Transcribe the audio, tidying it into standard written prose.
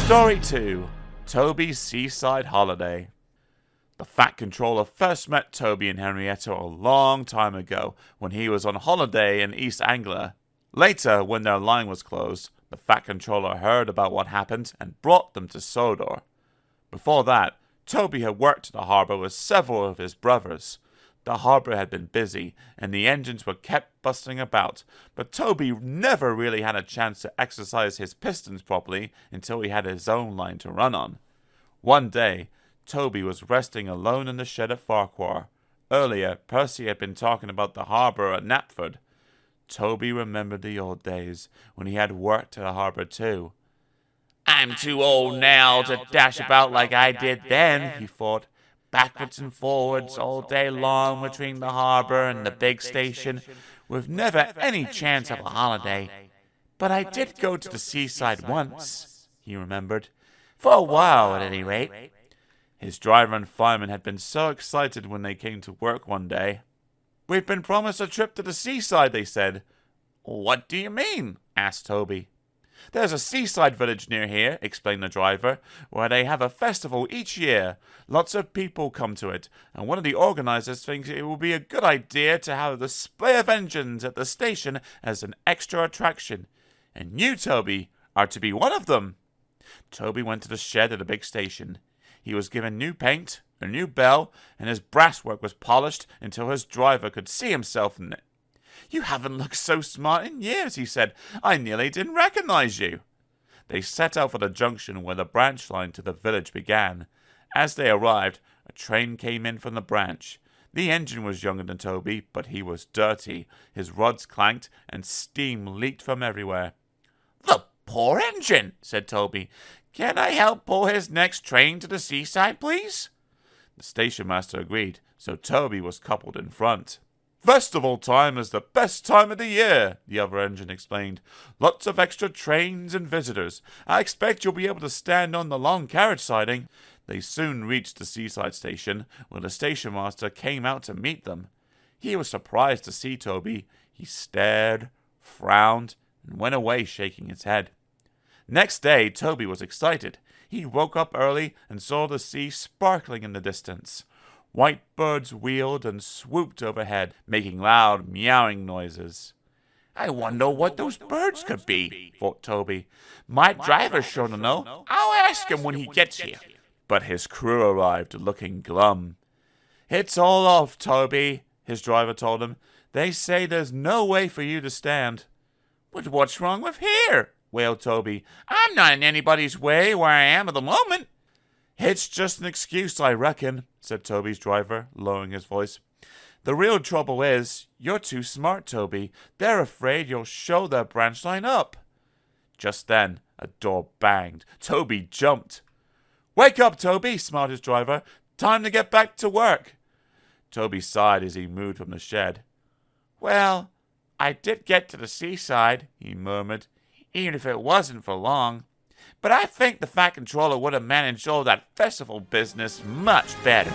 Story 2. Toby's Seaside Holiday. The Fat Controller first met Toby and Henrietta a long time ago when he was on holiday in East Anglia. Later, when their line was closed, the Fat Controller heard about what happened and brought them to Sodor. Before that, Toby had worked in the harbour with several of his brothers. The harbour had been busy, and the engines were kept busting about, but Toby never really had a chance to exercise his pistons properly until he had his own line to run on. One day, Toby was resting alone in the shed at Farquhar. Earlier, Percy had been talking about the harbour at Knapford. Toby remembered the old days, when he had worked at a harbour too. I'm too old now to dash about like I did then, he thought. Backwards and forwards all day long between the harbour and the big station, with never any chance of a holiday. But I did go to the seaside once, he remembered. For a while, at any rate. His driver and fireman had been so excited when they came to work one day. "We've been promised a trip to the seaside," they said. "What do you mean?" asked Toby. "There's a seaside village near here," explained the driver, "where they have a festival each year. Lots of people come to it, and one of the organizers thinks it will be a good idea to have a display of engines at the station as an extra attraction. And you, Toby, are to be one of them." Toby went to the shed at the big station. He was given new paint, a new bell, and his brasswork was polished until his driver could see himself in it. "You haven't looked so smart in years," he said. "I nearly didn't recognize you." They set out for the junction where the branch line to the village began. As they arrived, a train came in from the branch. The engine was younger than Toby, but he was dirty. His rods clanked, and steam leaked from everywhere. "The poor engine," said Toby. "Can I help pull his next train to the seaside, please?" The station master agreed, so Toby was coupled in front. "Festival time is the best time of the year," the other engine explained. "Lots of extra trains and visitors. I expect you'll be able to stand on the long carriage siding." They soon reached the seaside station, where the station master came out to meet them. He was surprised to see Toby. He stared, frowned, and went away shaking his head. Next day, Toby was excited. He woke up early and saw the sea sparkling in the distance. White birds wheeled and swooped overhead, making loud meowing noises. "I wonder what those birds could be," thought Toby. "My driver's sure to know. I'll ask him when he gets here." But his crew arrived, looking glum. "It's all off, Toby," his driver told him. "They say there's no way for you to stand." "But what's wrong with here?" wailed Toby. "I'm not in anybody's way where I am at the moment." "It's just an excuse, I reckon," said Toby's driver, lowering his voice. "The real trouble is, you're too smart, Toby. They're afraid you'll show their branch line up." Just then, a door banged. Toby jumped. "Wake up, Toby," smiled his driver. "Time to get back to work." Toby sighed as he moved from the shed. "Well, I did get to the seaside," he murmured, "even if it wasn't for long. But I think the Fat Controller would have managed all that festival business much better."